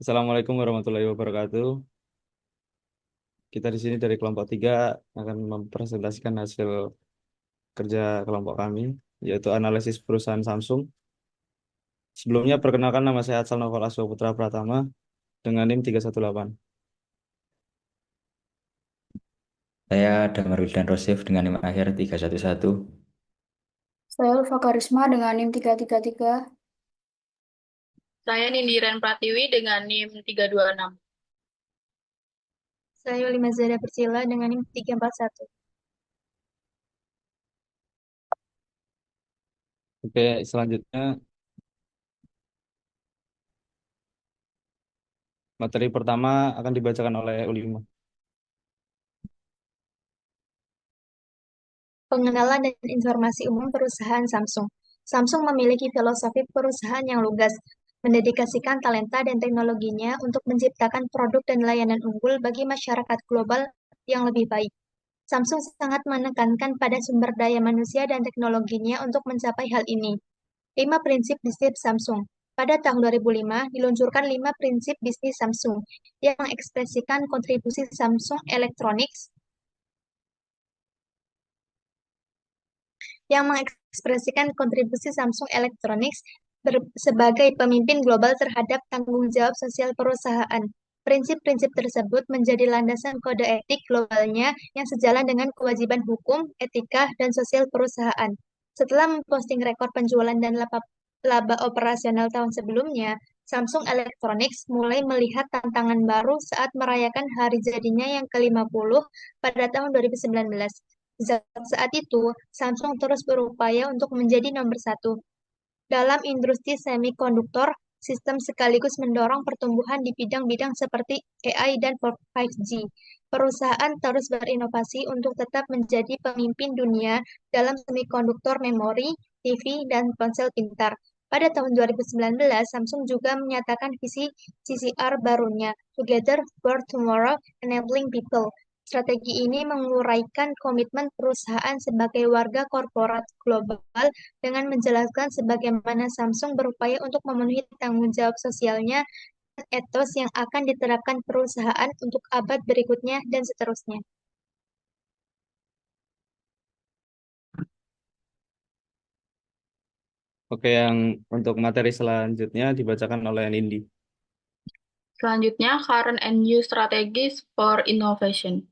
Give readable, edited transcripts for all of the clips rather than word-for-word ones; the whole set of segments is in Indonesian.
Assalamualaikum warahmatullahi wabarakatuh. Kita di sini dari kelompok 3 akan mempresentasikan hasil kerja kelompok kami, yaitu analisis perusahaan Samsung. Sebelumnya, perkenalkan nama saya Atsal Noval Aswa Putra Pratama dengan NIM 318. Saya Damar Wildan Rosif dengan NIM akhir 311. Saya Ulfa Karisma dengan NIM 333. Saya Nindiran Pratiwi dengan NIM 326. Saya Lima Zada Persila dengan NIM 341. Oke, selanjutnya materi pertama akan dibacakan oleh Ulima. Pengenalan dan informasi umum perusahaan Samsung. Samsung memiliki filosofi perusahaan yang lugas, mendedikasikan talenta dan teknologinya untuk menciptakan produk dan layanan unggul bagi masyarakat global yang lebih baik. Samsung sangat menekankan pada sumber daya manusia dan teknologinya untuk mencapai hal ini. 5 prinsip bisnis Samsung. Pada tahun 2005, diluncurkan 5 prinsip bisnis Samsung yang mengekspresikan kontribusi Samsung Electronics Samsung Electronics sebagai pemimpin global terhadap tanggung jawab sosial perusahaan. Prinsip-prinsip tersebut menjadi landasan kode etik globalnya yang sejalan dengan kewajiban hukum, etika, dan sosial perusahaan. Setelah memposting rekor penjualan dan laba operasional tahun sebelumnya, Samsung Electronics mulai melihat tantangan baru saat merayakan hari jadinya yang ke-50 pada tahun 2019. Sejak saat itu, Samsung terus berupaya untuk menjadi nomor satu dalam industri semikonduktor sistem sekaligus mendorong pertumbuhan di bidang-bidang seperti AI dan 5G. Perusahaan terus berinovasi untuk tetap menjadi pemimpin dunia dalam semikonduktor memori, TV, dan ponsel pintar. Pada tahun 2019, Samsung juga menyatakan visi CCR barunya, Together for Tomorrow, Enabling People. Strategi ini menguraikan komitmen perusahaan sebagai warga korporat global dengan menjelaskan sebagaimana Samsung berupaya untuk memenuhi tanggung jawab sosialnya dan etos yang akan diterapkan perusahaan untuk abad berikutnya dan seterusnya. Oke, yang untuk materi selanjutnya dibacakan oleh Nindi. Selanjutnya, Current and New Strategies for Innovation.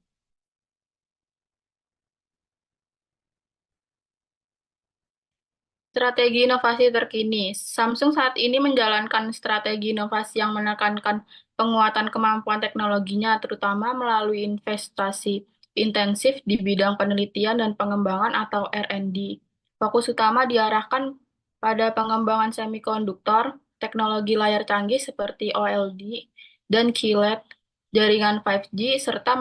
Strategi inovasi terkini. Samsung saat ini menjalankan strategi inovasi yang menekankan penguatan kemampuan teknologinya, terutama melalui investasi intensif di bidang penelitian dan pengembangan atau R&D. Fokus utama diarahkan pada pengembangan semikonduktor, teknologi layar canggih seperti OLED dan QLED, jaringan 5G, serta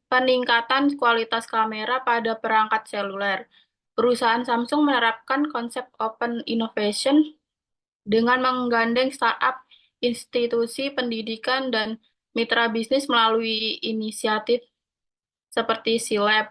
peningkatan kualitas kamera pada perangkat seluler. Perusahaan Samsung menerapkan konsep open innovation dengan menggandeng startup, institusi pendidikan, dan mitra bisnis melalui inisiatif seperti C-Lab.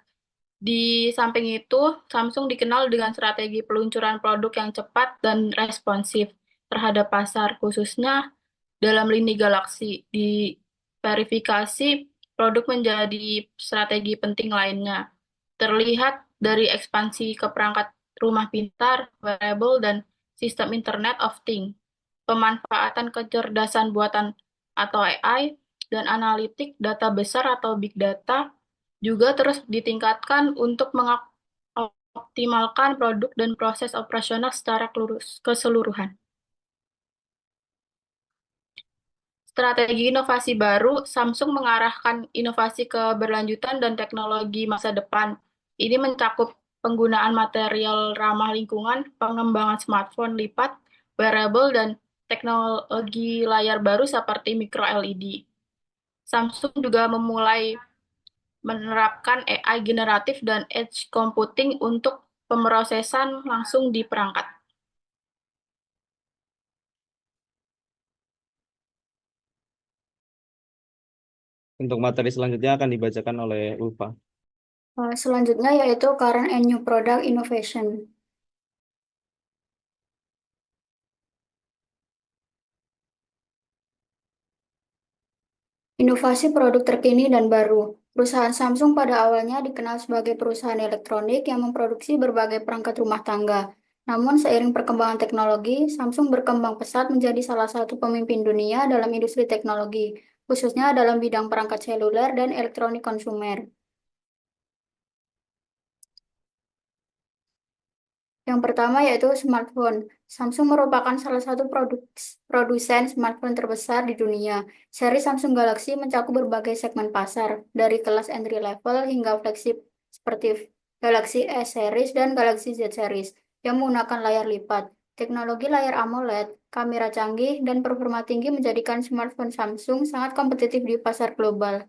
Di samping itu, Samsung dikenal dengan strategi peluncuran produk yang cepat dan responsif terhadap pasar, khususnya dalam lini Galaxy. Di verifikasi, produk menjadi strategi penting lainnya. Terlihat dari ekspansi ke perangkat rumah pintar, wearable, dan sistem Internet of Things. Pemanfaatan kecerdasan buatan atau AI dan analitik data besar atau big data juga terus ditingkatkan untuk mengoptimalkan produk dan proses operasional secara keseluruhan. Strategi inovasi baru, Samsung mengarahkan inovasi keberlanjutan dan teknologi masa depan. Ini mencakup penggunaan material ramah lingkungan, pengembangan smartphone lipat, wearable, dan teknologi layar baru seperti micro LED. Samsung juga memulai menerapkan AI generatif dan edge computing untuk pemrosesan langsung di perangkat. Untuk materi selanjutnya akan dibacakan oleh Ulfa. Selanjutnya yaitu Current and New Product Innovation. Inovasi produk terkini dan baru. Perusahaan Samsung pada awalnya dikenal sebagai perusahaan elektronik yang memproduksi berbagai perangkat rumah tangga. Namun, seiring perkembangan teknologi, Samsung berkembang pesat menjadi salah satu pemimpin dunia dalam industri teknologi, khususnya dalam bidang perangkat seluler dan elektronik konsumer. Yang pertama yaitu smartphone. Samsung merupakan salah satu produsen smartphone terbesar di dunia. Seri Samsung Galaxy mencakup berbagai segmen pasar, dari kelas entry level hingga flagship seperti Galaxy S series dan Galaxy Z series yang menggunakan layar lipat. Teknologi layar AMOLED, kamera canggih, dan performa tinggi menjadikan smartphone Samsung sangat kompetitif di pasar global.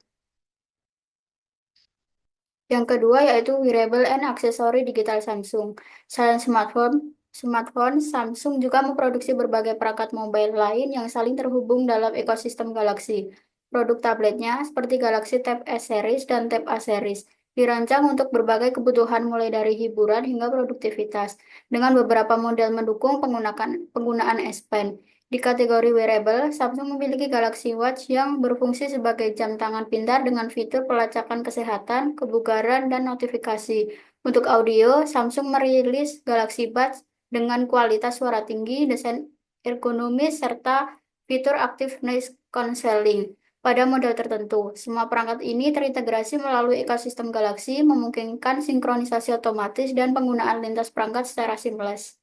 Yang kedua yaitu wearable and accessory digital Samsung. Selain smartphone, Samsung juga memproduksi berbagai perangkat mobile lain yang saling terhubung dalam ekosistem Galaxy. Produk tabletnya seperti Galaxy Tab S series dan Tab A series dirancang untuk berbagai kebutuhan mulai dari hiburan hingga produktivitas, dengan beberapa model mendukung penggunaan S Pen. Di kategori wearable, Samsung memiliki Galaxy Watch yang berfungsi sebagai jam tangan pintar dengan fitur pelacakan kesehatan, kebugaran, dan notifikasi. Untuk audio, Samsung merilis Galaxy Buds dengan kualitas suara tinggi, desain ergonomis, serta fitur active noise cancelling. Pada model tertentu, semua perangkat ini terintegrasi melalui ekosistem Galaxy, memungkinkan sinkronisasi otomatis dan penggunaan lintas perangkat secara seamless.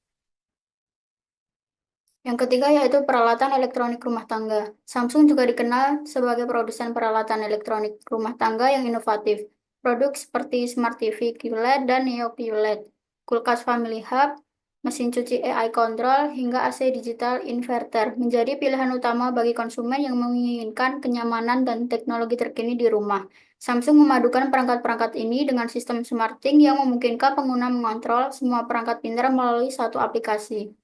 Yang ketiga yaitu peralatan elektronik rumah tangga. Samsung juga dikenal sebagai produsen peralatan elektronik rumah tangga yang inovatif. Produk seperti Smart TV QLED dan Neo QLED, kulkas Family Hub, mesin cuci AI Control, hingga AC digital inverter menjadi pilihan utama bagi konsumen yang menginginkan kenyamanan dan teknologi terkini di rumah. Samsung memadukan perangkat-perangkat ini dengan sistem SmartThings yang memungkinkan pengguna mengontrol semua perangkat pintar melalui satu aplikasi.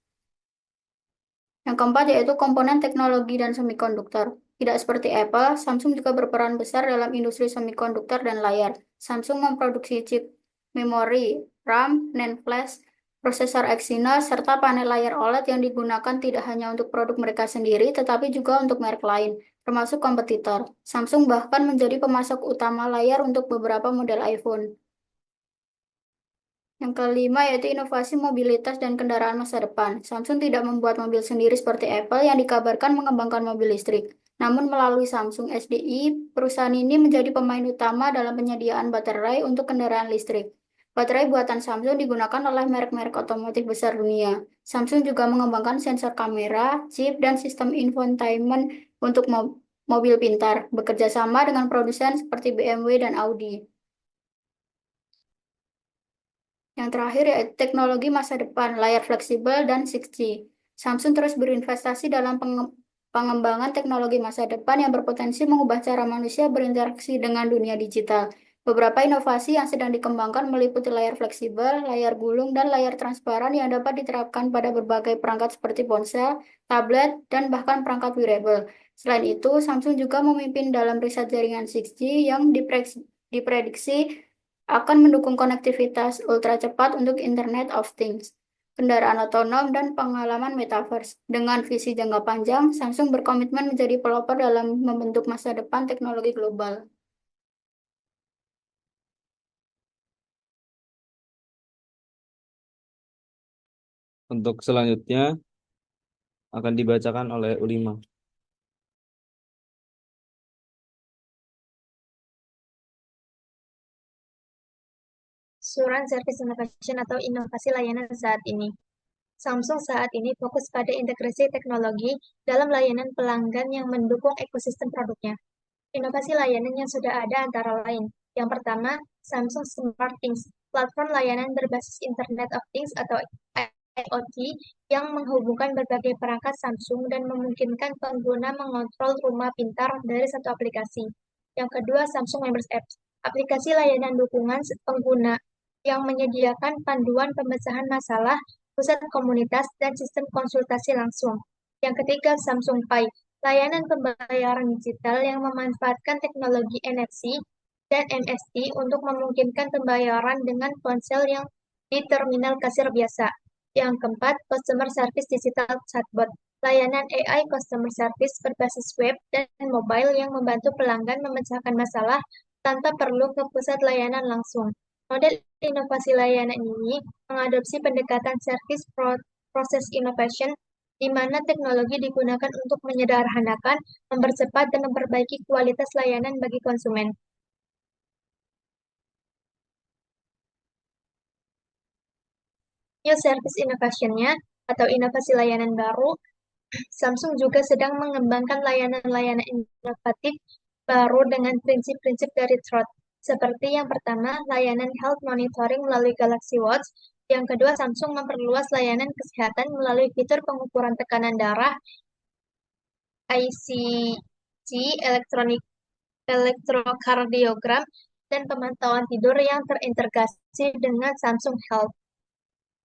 Yang keempat yaitu komponen teknologi dan semikonduktor. Tidak seperti Apple, Samsung juga berperan besar dalam industri semikonduktor dan layar. Samsung memproduksi chip memori, RAM, NAND flash, prosesor Exynos, serta panel layar OLED yang digunakan tidak hanya untuk produk mereka sendiri, tetapi juga untuk merek lain, termasuk kompetitor. Samsung bahkan menjadi pemasok utama layar untuk beberapa model iPhone. Yang kelima yaitu inovasi mobilitas dan kendaraan masa depan. Samsung tidak membuat mobil sendiri seperti Apple yang dikabarkan mengembangkan mobil listrik. Namun melalui Samsung SDI, perusahaan ini menjadi pemain utama dalam penyediaan baterai untuk kendaraan listrik. Baterai buatan Samsung digunakan oleh merek-merek otomotif besar dunia. Samsung juga mengembangkan sensor kamera, chip, dan sistem infotainment untuk mobil pintar, bekerja sama dengan produsen seperti BMW dan Audi. Yang terakhir yaitu teknologi masa depan, layar fleksibel dan 6G. Samsung terus berinvestasi dalam pengembangan teknologi masa depan yang berpotensi mengubah cara manusia berinteraksi dengan dunia digital. Beberapa inovasi yang sedang dikembangkan meliputi layar fleksibel, layar gulung, dan layar transparan yang dapat diterapkan pada berbagai perangkat seperti ponsel, tablet, dan bahkan perangkat wearable. Selain itu, Samsung juga memimpin dalam riset jaringan 6G yang diprediksi akan mendukung konektivitas ultra cepat untuk Internet of Things, kendaraan otonom, dan pengalaman metaverse. Dengan visi jangka panjang, Samsung berkomitmen menjadi pelopor dalam membentuk masa depan teknologi global. Untuk selanjutnya akan dibacakan oleh U5. Suran Service Innovation atau inovasi layanan saat ini. Samsung saat ini fokus pada integrasi teknologi dalam layanan pelanggan yang mendukung ekosistem produknya. Inovasi layanan yang sudah ada antara lain. Yang pertama, Samsung SmartThings, platform layanan berbasis Internet of Things atau IoT yang menghubungkan berbagai perangkat Samsung dan memungkinkan pengguna mengontrol rumah pintar dari satu aplikasi. Yang kedua, Samsung Members Apps, aplikasi layanan dukungan pengguna yang menyediakan panduan pemecahan masalah, pusat komunitas, dan sistem konsultasi langsung. Yang ketiga, Samsung Pay, layanan pembayaran digital yang memanfaatkan teknologi NFC dan MST untuk memungkinkan pembayaran dengan ponsel yang di terminal kasir biasa. Yang keempat, Customer Service Digital Chatbot, layanan AI Customer Service berbasis web dan mobile yang membantu pelanggan memecahkan masalah tanpa perlu ke pusat layanan langsung. Model inovasi layanan ini mengadopsi pendekatan service process innovation, di mana teknologi digunakan untuk menyederhanakan, mempercepat, dan memperbaiki kualitas layanan bagi konsumen. New Service Innovation-nya atau inovasi layanan baru, Samsung juga sedang mengembangkan layanan-layanan inovatif baru dengan prinsip-prinsip dari Trot. Seperti yang pertama, layanan health monitoring melalui Galaxy Watch. Yang kedua, Samsung memperluas layanan kesehatan melalui fitur pengukuran tekanan darah, ICG, elektrokardiogram, dan pemantauan tidur yang terintegrasi dengan Samsung Health.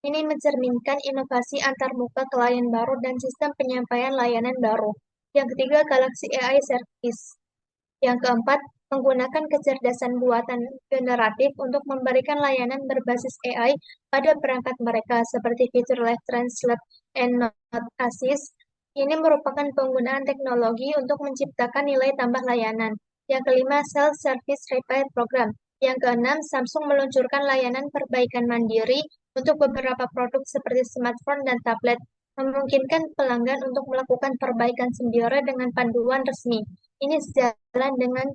Ini mencerminkan inovasi antarmuka klien baru dan sistem penyampaian layanan baru. Yang ketiga, Galaxy AI Service. Yang keempat, menggunakan kecerdasan buatan generatif untuk memberikan layanan berbasis AI pada perangkat mereka, seperti fitur Live Translate and Note Assist. Ini merupakan penggunaan teknologi untuk menciptakan nilai tambah layanan. Yang kelima, Self-Service Repair Program. Yang keenam, Samsung meluncurkan layanan perbaikan mandiri untuk beberapa produk seperti smartphone dan tablet, memungkinkan pelanggan untuk melakukan perbaikan sendiri dengan panduan resmi. Ini sejalan dengan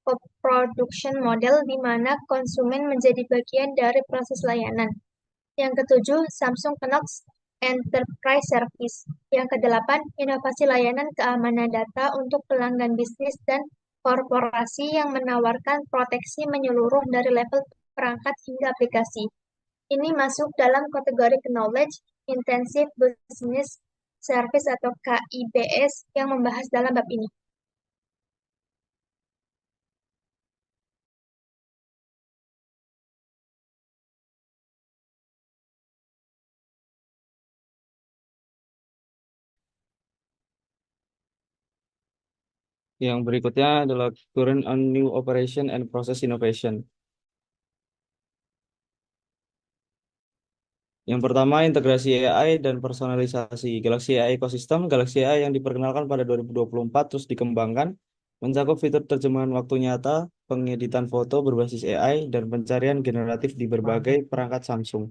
co-production model di mana konsumen menjadi bagian dari proses layanan. Yang ketujuh, Samsung Knox Enterprise Service. Yang kedelapan, inovasi layanan keamanan data untuk pelanggan bisnis dan korporasi yang menawarkan proteksi menyeluruh dari level perangkat hingga aplikasi. Ini masuk dalam kategori Knowledge Intensive Business Service atau KIBS yang membahas dalam bab ini. Yang berikutnya adalah Current on New Operation and Process Innovation. Yang pertama, integrasi AI dan personalisasi. Galaxy AI Ecosystem, Galaxy AI yang diperkenalkan pada 2024 terus dikembangkan, mencakup fitur terjemahan waktu nyata, pengeditan foto berbasis AI, dan pencarian generatif di berbagai perangkat Samsung.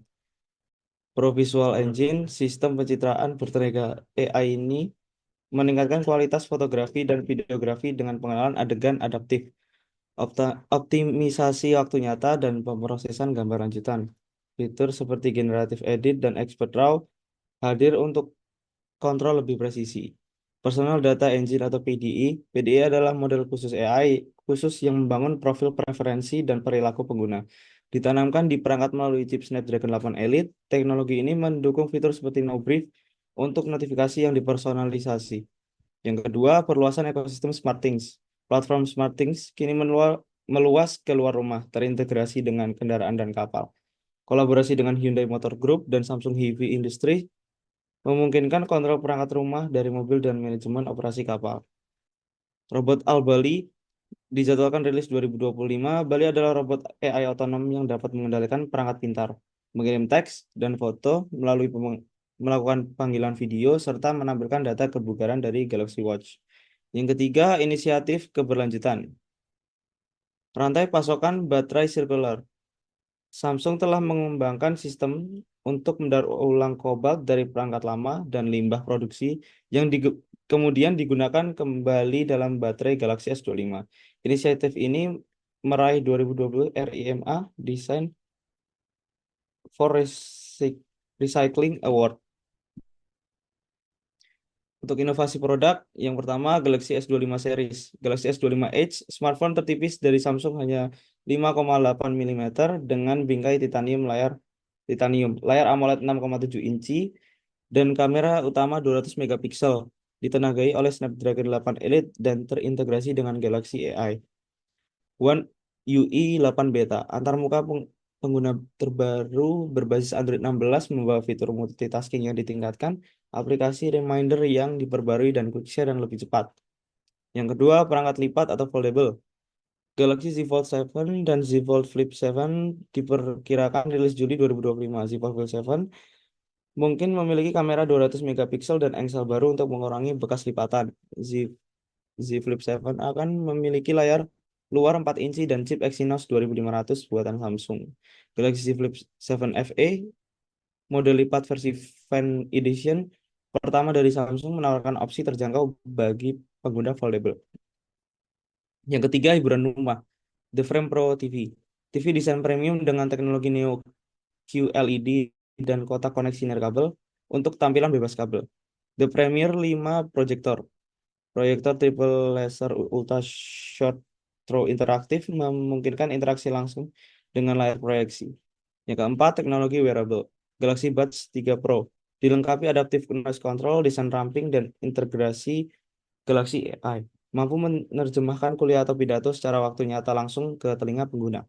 Pro Visual Engine, sistem pencitraan bertenaga AI ini meningkatkan kualitas fotografi dan videografi dengan pengenalan adegan adaptif, optimisasi waktu nyata, dan pemrosesan gambar lanjutan. Fitur seperti Generative Edit dan Expert Raw hadir untuk kontrol lebih presisi. Personal Data Engine atau PDE. PDE adalah model khusus AI khusus yang membangun profil preferensi dan perilaku pengguna. Ditanamkan di perangkat melalui chip Snapdragon 8 Elite, teknologi ini mendukung fitur seperti No Brief untuk notifikasi yang dipersonalisasi. Yang kedua, perluasan ekosistem SmartThings. Platform SmartThings kini meluas ke luar rumah, terintegrasi dengan kendaraan dan kapal. Kolaborasi dengan Hyundai Motor Group dan Samsung Heavy Industry memungkinkan kontrol perangkat rumah dari mobil dan manajemen operasi kapal. Robot Al-Bali dijadwalkan rilis 2025. Bali adalah robot AI otonom yang dapat mengendalikan perangkat pintar, mengirim teks dan foto melalui melakukan panggilan video, serta menampilkan data kebugaran dari Galaxy Watch. Yang ketiga, inisiatif keberlanjutan. Rantai pasokan baterai sirkular. Samsung telah mengembangkan sistem untuk mendaur ulang kobalt dari perangkat lama dan limbah produksi yang kemudian digunakan kembali dalam baterai Galaxy S25. Inisiatif ini meraih 2020 RIMA Design for Recycling Award. Untuk inovasi produk, yang pertama Galaxy S25 series. Galaxy S25 Edge, smartphone tertipis dari Samsung hanya 5,8 mm dengan bingkai layar AMOLED 6,7 inci, dan kamera utama 200 megapiksel, ditenagai oleh Snapdragon 8 Elite dan terintegrasi dengan Galaxy AI. One UI 8 Beta, antarmuka pengguna terbaru berbasis Android 16 membawa fitur multitasking yang ditingkatkan, aplikasi reminder yang diperbarui, dan quick share yang lebih cepat. Yang kedua, perangkat lipat atau foldable. Galaxy Z Fold 7 dan Z Fold Flip 7 diperkirakan rilis Juli 2025. Z Fold Flip 7 mungkin memiliki kamera 200 megapiksel dan engsel baru untuk mengurangi bekas lipatan. Z, Z Flip 7 akan memiliki layar luar 4 inci dan chip Exynos 2500 buatan Samsung. Galaxy Z Flip 7 FE, model lipat versi Fan Edition pertama dari Samsung, menawarkan opsi terjangkau bagi pengguna foldable. Yang ketiga, hiburan rumah. The Frame Pro TV. TV desain premium dengan teknologi Neo QLED dan kotak koneksi nirkabel untuk tampilan bebas kabel. The Premier 5 Projector. Proyektor triple laser ultra short throw interaktif memungkinkan interaksi langsung dengan layar proyeksi. Yang keempat, teknologi wearable. Galaxy Buds 3 Pro. Dilengkapi adaptive noise control, desain ramping, dan integrasi Galaxy AI. Mampu menerjemahkan kuliah atau pidato secara waktu nyata langsung ke telinga pengguna.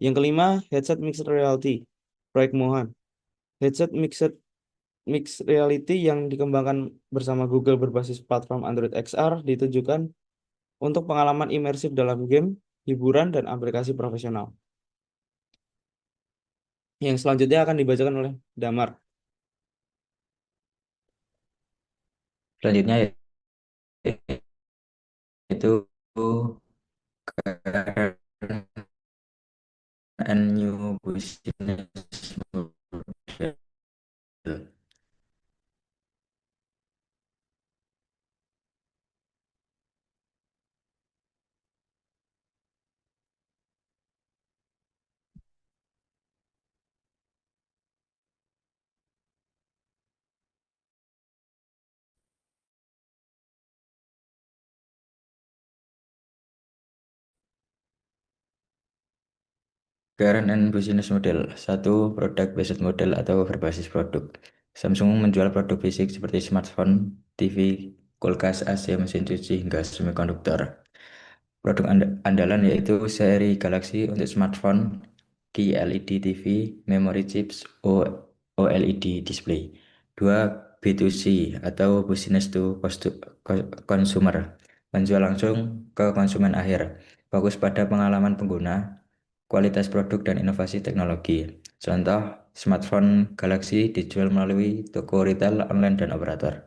Yang kelima, headset mixed reality. Proyek Mohan. Headset mixed reality yang dikembangkan bersama Google berbasis platform Android XR ditujukan untuk pengalaman imersif dalam game, hiburan, dan aplikasi profesional. Yang selanjutnya akan dibacakan oleh Damar. Selanjutnya yaitu current and new business model. Current and business model. Satu, product based model atau berbasis produk. Samsung menjual produk fisik seperti smartphone, TV, kulkas, AC, mesin cuci, hingga semikonduktor. Produk andalan yaitu seri Galaxy untuk smartphone, QLED TV, memory chips, OLED display. Dua, B2C atau business to consumer. Menjual langsung ke konsumen akhir. Fokus pada pengalaman pengguna, kualitas produk dan inovasi teknologi. Contoh, smartphone Galaxy dijual melalui toko retail, online, dan operator.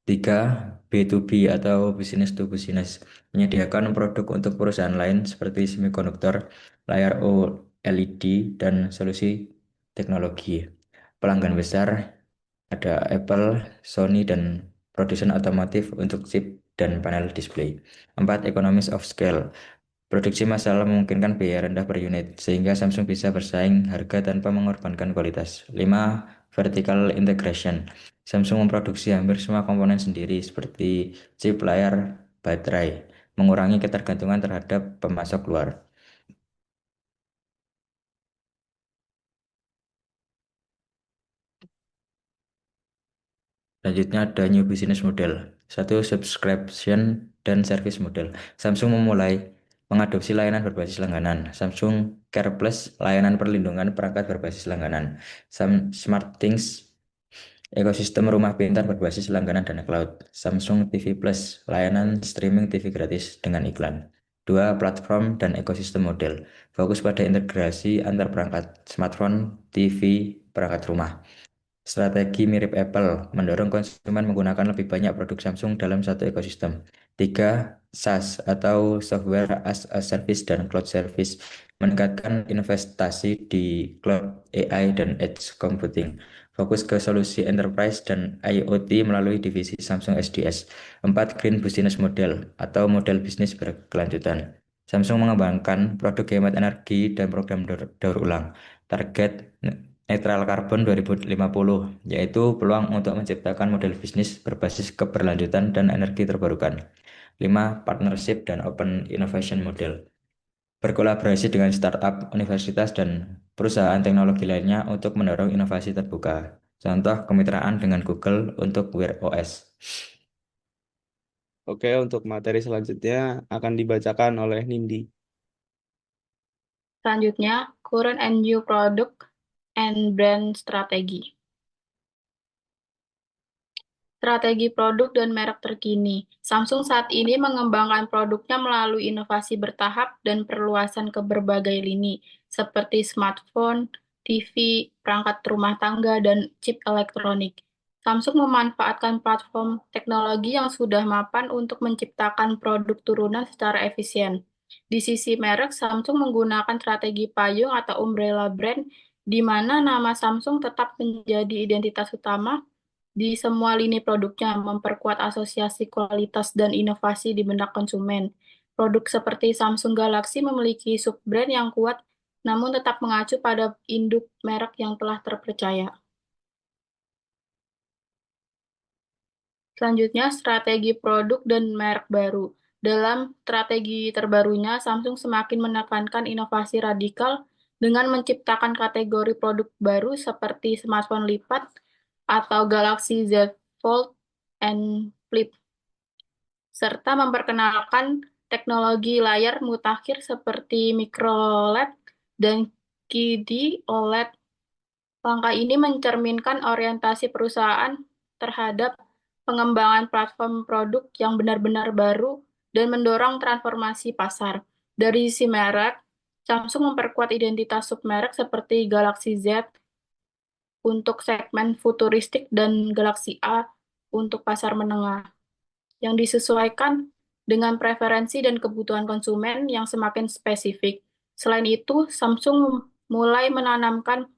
3. B2B atau business to business. Menyediakan produk untuk perusahaan lain seperti semikonduktor, layar OLED, dan solusi teknologi. Pelanggan besar ada Apple, Sony, dan produsen otomotif untuk chip dan panel display. 4. Economies of scale. Produksi massal memungkinkan biaya rendah per unit, sehingga Samsung bisa bersaing harga tanpa mengorbankan kualitas. 5. Vertical integration. Samsung memproduksi hampir semua komponen sendiri, seperti chip, layar, baterai, mengurangi ketergantungan terhadap pemasok luar. Selanjutnya ada new business model. Satu, subscription dan service model. Samsung memulai mengadopsi layanan berbasis langganan. Samsung Care Plus, layanan perlindungan perangkat berbasis langganan. SmartThings, ekosistem rumah pintar berbasis langganan dan cloud. Samsung TV Plus, layanan streaming TV gratis dengan iklan. 2. Platform dan ekosistem model. Fokus pada integrasi antar perangkat smartphone, TV, perangkat rumah. Strategi mirip Apple, mendorong konsumen menggunakan lebih banyak produk Samsung dalam satu ekosistem. 3. SaaS atau Software as a Service dan Cloud Service, meningkatkan investasi di cloud, AI, dan edge computing. Fokus ke solusi enterprise dan IoT melalui divisi Samsung SDS. 4. Green Business Model atau model bisnis berkelanjutan. Samsung mengembangkan produk hemat energi dan program daur ulang. Target netral karbon 2050, yaitu peluang untuk menciptakan model bisnis berbasis keberlanjutan dan energi terbarukan. 5. Partnership dan open innovation model. Berkolaborasi dengan startup, universitas, dan perusahaan teknologi lainnya untuk mendorong inovasi terbuka. Contoh kemitraan dengan Google untuk Wear OS. Oke, untuk materi selanjutnya akan dibacakan oleh Nindi. Selanjutnya, current and new product and brand strategi. Strategi produk dan merek terkini. Samsung saat ini mengembangkan produknya melalui inovasi bertahap dan perluasan ke berbagai lini, seperti smartphone, TV, perangkat rumah tangga, dan chip elektronik. Samsung memanfaatkan platform teknologi yang sudah mapan untuk menciptakan produk turunan secara efisien. Di sisi merek, Samsung menggunakan strategi payung atau umbrella brand, di mana nama Samsung tetap menjadi identitas utama di semua lini produknya, memperkuat asosiasi kualitas dan inovasi di benak konsumen. Produk seperti Samsung Galaxy memiliki sub-brand yang kuat, namun tetap mengacu pada induk merek yang telah terpercaya. Selanjutnya, strategi produk dan merek baru. Dalam strategi terbarunya, Samsung semakin menekankan inovasi radikal dengan menciptakan kategori produk baru seperti smartphone lipat atau Galaxy Z Fold and Flip, serta memperkenalkan teknologi layar mutakhir seperti micro LED dan QD OLED. Langkah ini mencerminkan orientasi perusahaan terhadap pengembangan platform produk yang benar-benar baru dan mendorong transformasi pasar. Dari sisi merek, Samsung memperkuat identitas submerek seperti Galaxy Z untuk segmen futuristik dan Galaxy A untuk pasar menengah, yang disesuaikan dengan preferensi dan kebutuhan konsumen yang semakin spesifik. Selain itu, Samsung mulai menanamkan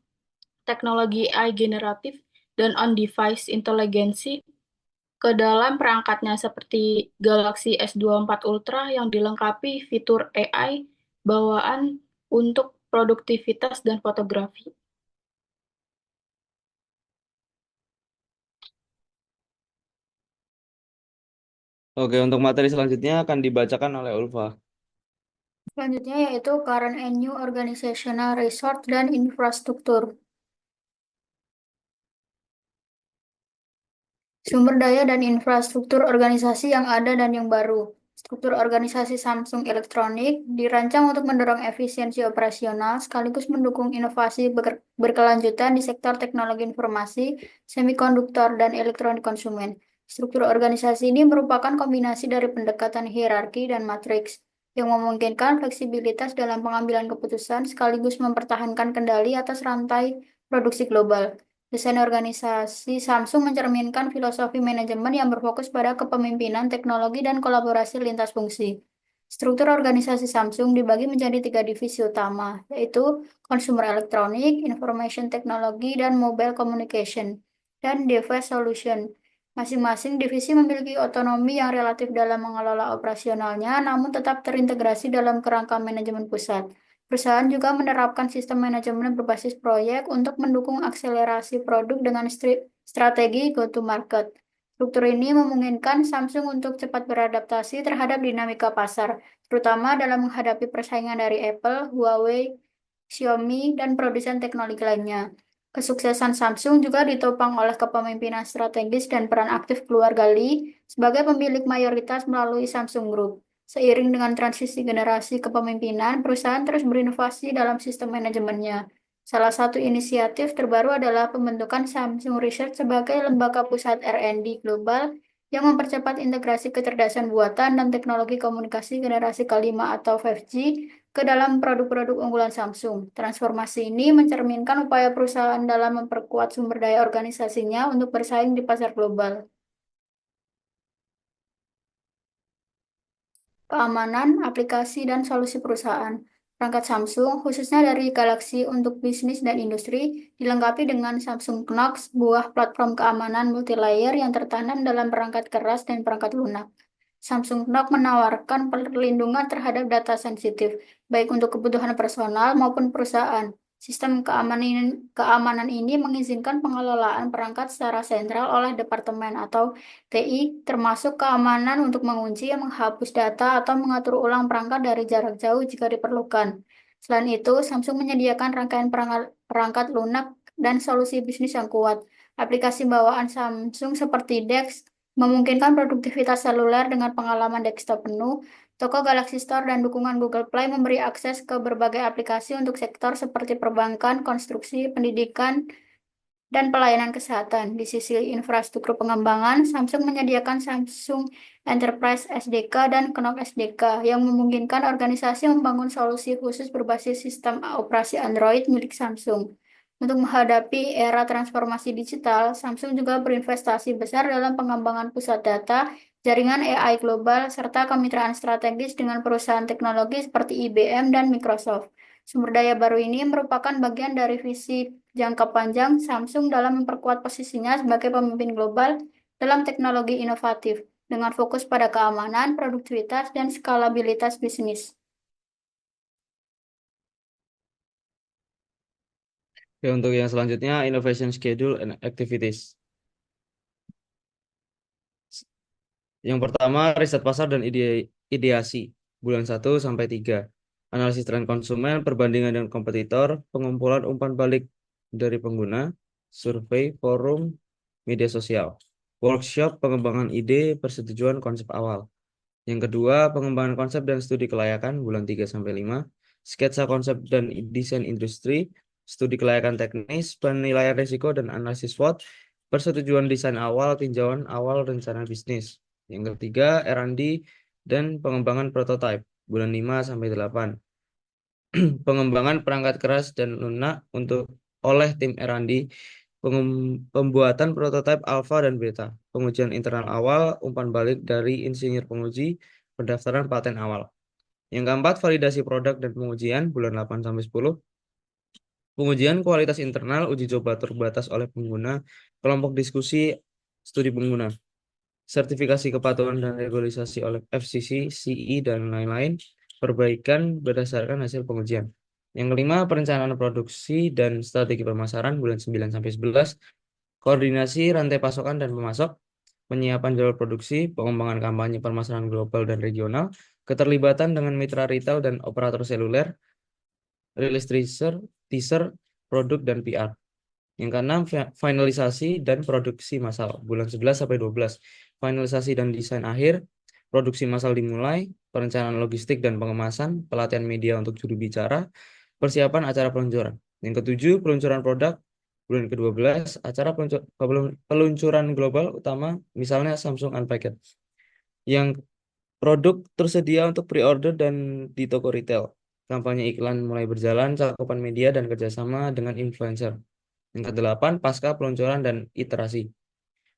teknologi AI generatif dan on-device inteligensi ke dalam perangkatnya seperti Galaxy S24 Ultra yang dilengkapi fitur AI bawaan untuk produktivitas dan fotografi. Oke, untuk materi selanjutnya akan dibacakan oleh Ulfa. Selanjutnya yaitu current and new organizational resource dan infrastruktur. Sumber daya dan infrastruktur organisasi yang ada dan yang baru. Struktur organisasi Samsung Elektronik dirancang untuk mendorong efisiensi operasional sekaligus mendukung inovasi berkelanjutan di sektor teknologi informasi, semikonduktor, dan elektronik konsumen. Struktur organisasi ini merupakan kombinasi dari pendekatan hierarki dan matriks yang memungkinkan fleksibilitas dalam pengambilan keputusan sekaligus mempertahankan kendali atas rantai produksi global. Desain organisasi Samsung mencerminkan filosofi manajemen yang berfokus pada kepemimpinan teknologi dan kolaborasi lintas fungsi. Struktur organisasi Samsung dibagi menjadi 3 divisi utama, yaitu Consumer Electronic, Information Technology, dan Mobile Communication, dan Device Solution. Masing-masing divisi memiliki otonomi yang relatif dalam mengelola operasionalnya, namun tetap terintegrasi dalam kerangka manajemen pusat. Perusahaan juga menerapkan sistem manajemen berbasis proyek untuk mendukung akselerasi produk dengan strategi go-to-market. Struktur ini memungkinkan Samsung untuk cepat beradaptasi terhadap dinamika pasar, terutama dalam menghadapi persaingan dari Apple, Huawei, Xiaomi, dan produsen teknologi lainnya. Kesuksesan Samsung juga ditopang oleh kepemimpinan strategis dan peran aktif keluarga Lee sebagai pemilik mayoritas melalui Samsung Group. Seiring dengan transisi generasi kepemimpinan, perusahaan terus berinovasi dalam sistem manajemennya. Salah satu inisiatif terbaru adalah pembentukan Samsung Research sebagai lembaga pusat R&D global yang mempercepat integrasi kecerdasan buatan dan teknologi komunikasi generasi kelima atau 5G ke dalam produk-produk unggulan Samsung. Transformasi ini mencerminkan upaya perusahaan dalam memperkuat sumber daya organisasinya untuk bersaing di pasar global. Keamanan, aplikasi, dan solusi perusahaan. Perangkat Samsung, khususnya dari Galaxy untuk bisnis dan industri, dilengkapi dengan Samsung Knox, sebuah platform keamanan multilayer yang tertanam dalam perangkat keras dan perangkat lunak. Samsung Knox menawarkan perlindungan terhadap data sensitif, baik untuk kebutuhan personal maupun perusahaan. Sistem keamanan ini mengizinkan pengelolaan perangkat secara sentral oleh departemen atau TI, termasuk keamanan untuk mengunci, menghapus data, atau mengatur ulang perangkat dari jarak jauh jika diperlukan. Selain itu, Samsung menyediakan rangkaian perangkat lunak dan solusi bisnis yang kuat. Aplikasi bawaan Samsung seperti DeX memungkinkan produktivitas seluler dengan pengalaman desktop penuh. Toko Galaxy Store dan dukungan Google Play memberi akses ke berbagai aplikasi untuk sektor seperti perbankan, konstruksi, pendidikan, dan pelayanan kesehatan. Di sisi infrastruktur pengembangan, Samsung menyediakan Samsung Enterprise SDK dan Knox SDK yang memungkinkan organisasi membangun solusi khusus berbasis sistem operasi Android milik Samsung. Untuk menghadapi era transformasi digital, Samsung juga berinvestasi besar dalam pengembangan pusat data, jaringan AI global, serta kemitraan strategis dengan perusahaan teknologi seperti IBM dan Microsoft. Sumber daya baru ini merupakan bagian dari visi jangka panjang Samsung dalam memperkuat posisinya sebagai pemimpin global dalam teknologi inovatif, dengan fokus pada keamanan, produktivitas, dan skalabilitas bisnis. Oke, untuk yang selanjutnya, Innovation Schedule and Activities. Yang pertama, riset pasar dan ideasi, bulan 1 sampai 3. Analisis tren konsumen, perbandingan dengan kompetitor, pengumpulan umpan balik dari pengguna, survei, forum, media sosial. Workshop, pengembangan ide, persetujuan konsep awal. Yang kedua, pengembangan konsep dan studi kelayakan, bulan 3 sampai 5. Sketsa konsep dan desain industri, studi kelayakan teknis, penilaian risiko dan analisis SWOT, persetujuan desain awal, tinjauan awal rencana bisnis. Yang ketiga, R&D dan pengembangan prototipe, bulan 5 sampai 8. Pengembangan perangkat keras dan lunak oleh tim R&D, pembuatan prototipe alpha dan beta, pengujian internal awal, umpan balik dari insinyur penguji, pendaftaran paten awal. Yang keempat, validasi produk dan pengujian, bulan 8 sampai 10. Pengujian kualitas internal, uji coba terbatas oleh pengguna, kelompok diskusi, studi pengguna, sertifikasi kepatuhan dan regulasi oleh FCC, CE, dan lain-lain, perbaikan berdasarkan hasil pengujian. Yang kelima, perencanaan produksi dan strategi pemasaran, bulan 9 sampai 11. Koordinasi rantai pasokan dan pemasok, penyiapan jalur produksi, pengembangan kampanye pemasaran global dan regional, keterlibatan dengan mitra retail dan operator seluler, rilis teaser, produk, dan PR. Yang keenam, finalisasi dan produksi massal, bulan 11 sampai 12. Finalisasi dan desain akhir, produksi massal dimulai, perencanaan logistik dan pengemasan, pelatihan media untuk juru bicara, persiapan acara peluncuran. Yang ketujuh, peluncuran produk, bulan ke-12, acara peluncuran global utama, misalnya Samsung Unpacked. Yang produk tersedia untuk pre-order dan di toko retail. Kampanye iklan mulai berjalan, cakupan media dan kerjasama dengan influencer. Yang ke-8, pasca peluncuran dan iterasi.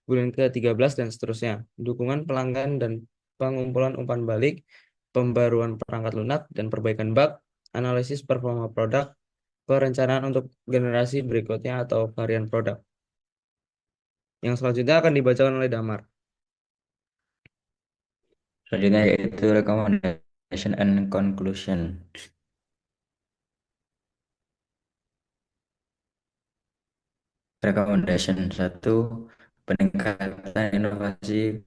Bulan ke-13 dan seterusnya. Dukungan pelanggan dan pengumpulan umpan balik, pembaruan perangkat lunak dan perbaikan bug, analisis performa produk, perencanaan untuk generasi berikutnya atau varian produk. Yang selanjutnya akan dibacakan oleh Damar. Selanjutnya yaitu recommendation and conclusion. Recommendation 1, peningkatan inovasi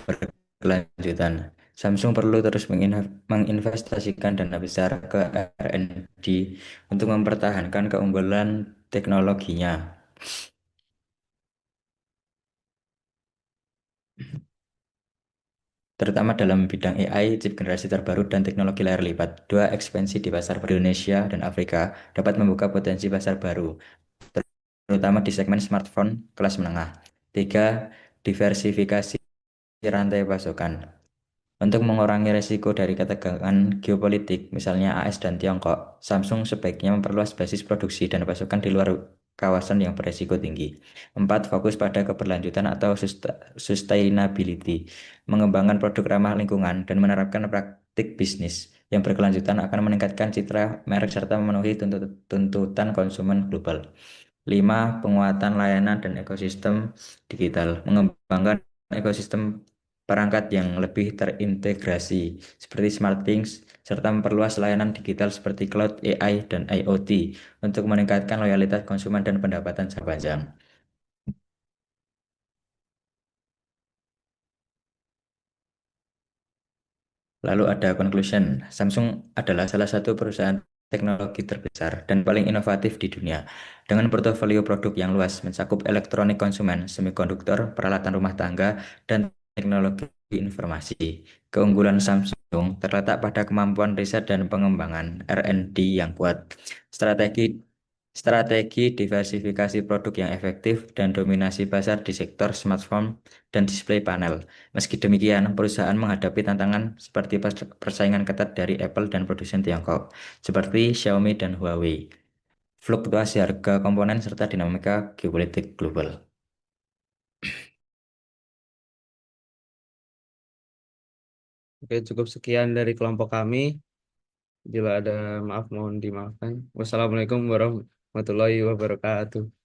berkelanjutan. Samsung perlu terus menginvestasikan dana besar ke R&D untuk mempertahankan keunggulan teknologinya. Terutama dalam bidang AI, chip generasi terbaru, dan teknologi layar lipat. 2, ekspansi di pasar Indonesia dan Afrika dapat membuka potensi pasar baru, terutama di segmen smartphone kelas menengah. 3, diversifikasi rantai pasokan. Untuk mengurangi resiko dari ketegangan geopolitik, misalnya AS dan Tiongkok, Samsung sebaiknya memperluas basis produksi dan pasokan di luar kawasan yang beresiko tinggi. 4, fokus pada keberlanjutan atau sustainability, mengembangkan produk ramah lingkungan dan menerapkan praktik bisnis yang berkelanjutan akan meningkatkan citra merek serta memenuhi tuntutan konsumen global. 5, penguatan layanan dan ekosistem digital, mengembangkan ekosistem perangkat yang lebih terintegrasi seperti SmartThings, serta memperluas layanan digital seperti cloud, AI, dan IoT untuk meningkatkan loyalitas konsumen dan pendapatan jangka panjang. Lalu ada conclusion, Samsung adalah salah satu perusahaan teknologi terbesar dan paling inovatif di dunia. Dengan portofolio produk yang luas mencakup elektronik konsumen, semikonduktor, peralatan rumah tangga, dan teknologi informasi. Keunggulan Samsung terletak pada kemampuan riset dan pengembangan R&D yang kuat, strategi diversifikasi produk yang efektif, dan dominasi pasar di sektor smartphone dan display panel. Meski demikian, perusahaan menghadapi tantangan seperti persaingan ketat dari Apple dan produsen Tiongkok, seperti Xiaomi dan Huawei. fluktuasi harga komponen, serta dinamika geopolitik global. Oke, cukup sekian dari kelompok kami. Bila ada maaf mohon dimaafkan. Wassalamualaikum warahmatullahi wabarakatuh.